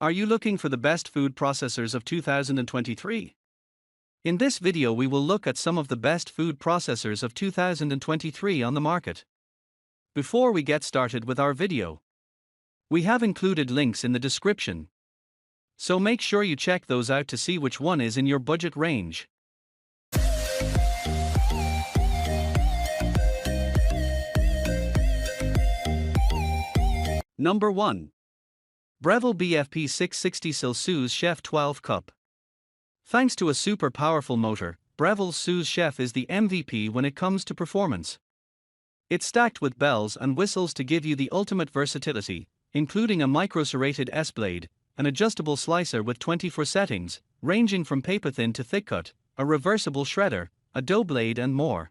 Are you looking for the best food processors of 2023? In this video we will look at some of the best food processors of 2023 on the market. Before we get started with our video, we have included links in the description, so make sure you check those out to see which one is in your budget range. Number 1. Breville BFP-14BSKY Sous Chef 12 Cup. Thanks to a super powerful motor, Breville's Sous Chef is the MVP when it comes to performance. It's stacked with bells and whistles to give you the ultimate versatility, including a micro-serrated S-blade, an adjustable slicer with 24 settings, ranging from paper-thin to thick-cut, a reversible shredder, a dough blade and more.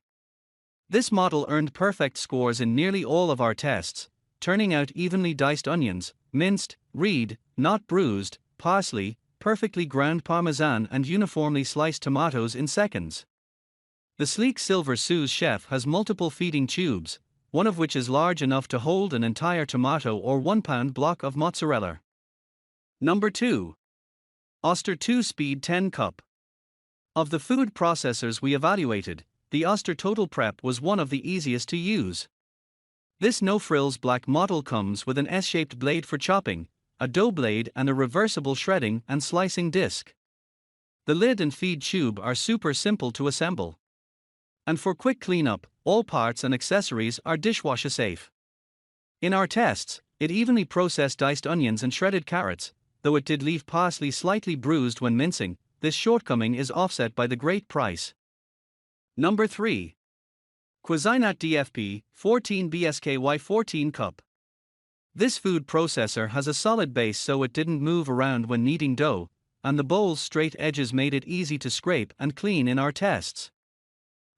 This model earned perfect scores in nearly all of our tests, turning out evenly diced onions, minced, reed, not bruised, parsley, perfectly ground parmesan and uniformly sliced tomatoes in seconds. The sleek silver Sous Chef has multiple feeding tubes, one of which is large enough to hold an entire tomato or 1-pound block of mozzarella. Number 2. Oster 2-Speed 10 Cup. Of the food processors we evaluated, the Oster Total Prep was one of the easiest to use. This no-frills black model comes with an S-shaped blade for chopping, a dough blade and a reversible shredding and slicing disc. The lid and feed tube are super simple to assemble. And for quick cleanup, all parts and accessories are dishwasher safe. In our tests, it evenly processed diced onions and shredded carrots, though it did leave parsley slightly bruised when mincing. This shortcoming is offset by the great price. Number 3. Cuisinart DFP-14BSKY 14 Cup. This food processor has a solid base so it didn't move around when kneading dough, and the bowl's straight edges made it easy to scrape and clean in our tests.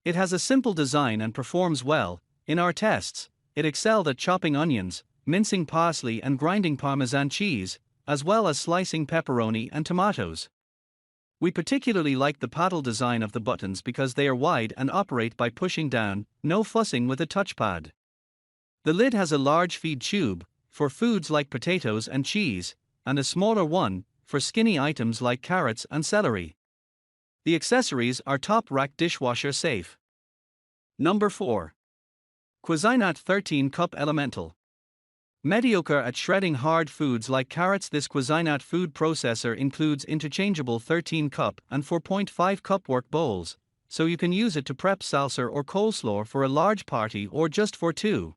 It has a simple design and performs well. In our tests, it excelled at chopping onions, mincing parsley and grinding Parmesan cheese, as well as slicing pepperoni and tomatoes. We particularly like the paddle design of the buttons because they are wide and operate by pushing down, no fussing with a touchpad. The lid has a large feed tube, for foods like potatoes and cheese, and a smaller one, for skinny items like carrots and celery. The accessories are top-rack dishwasher safe. Number 4. Cuisinart 13 Cup Elemental. Mediocre at shredding hard foods like carrots, this Cuisinart food processor includes interchangeable 13 cup and 4.5 cup work bowls, so you can use it to prep salsa or coleslaw for a large party or just for two.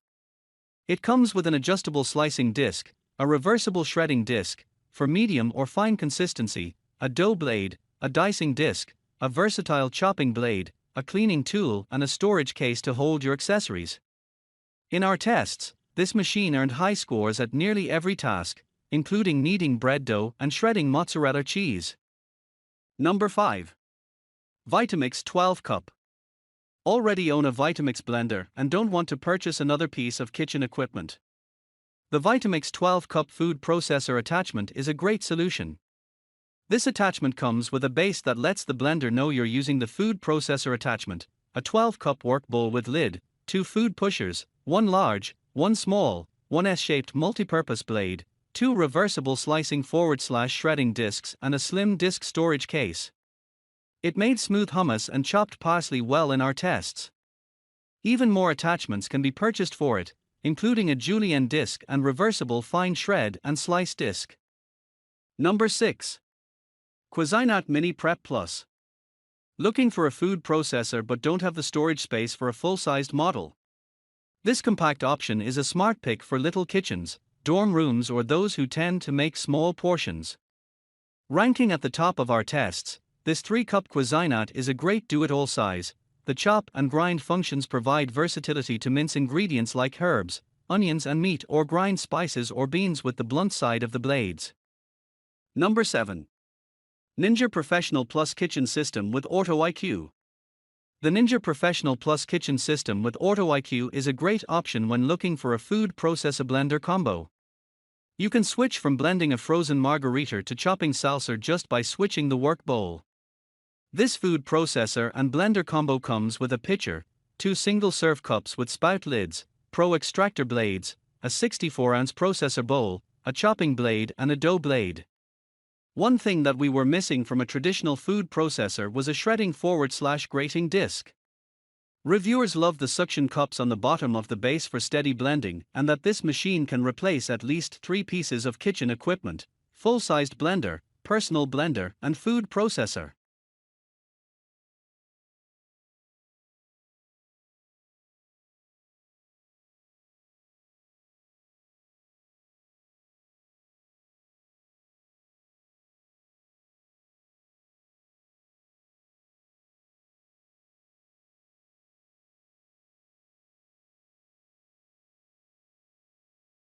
It comes with an adjustable slicing disc, a reversible shredding disc, for medium or fine consistency, a dough blade, a dicing disc, a versatile chopping blade, a cleaning tool and a storage case to hold your accessories. In our tests, this machine earned high scores at nearly every task, including kneading bread dough and shredding mozzarella cheese. Number 5. Vitamix 12 Cup. Already own a Vitamix blender and don't want to purchase another piece of kitchen equipment? The Vitamix 12 Cup food processor attachment is a great solution. This attachment comes with a base that lets the blender know you're using the food processor attachment, a 12-cup work bowl with lid, 2 food pushers, 1 large, 1 small, 1 S-shaped multi-purpose blade, 2 reversible slicing/shredding discs and a slim disc storage case. It made smooth hummus and chopped parsley well in our tests. Even more attachments can be purchased for it, including a julienne disc and reversible fine shred and slice disc. Number 6. Cuisinart Mini Prep Plus. Looking for a food processor but don't have the storage space for a full-sized model? This compact option is a smart pick for little kitchens, dorm rooms or those who tend to make small portions. Ranking at the top of our tests, this 3-cup Cuisinart is a great do-it-all size. The chop and grind functions provide versatility to mince ingredients like herbs, onions and meat or grind spices or beans with the blunt side of the blades. Number 7. Ninja Professional Plus Kitchen System with Auto IQ. The Ninja Professional Plus Kitchen System with Auto IQ is a great option when looking for a food processor blender combo. You can switch from blending a frozen margarita to chopping salsa just by switching the work bowl. This food processor and blender combo comes with a pitcher, 2 single-serve cups with spout lids, pro extractor blades, a 64-ounce processor bowl, a chopping blade and a dough blade. One thing that we were missing from a traditional food processor was a shredding/grating disc. Reviewers loved the suction cups on the bottom of the base for steady blending, and that this machine can replace at least 3 pieces of kitchen equipment: full-sized blender, personal blender, and food processor.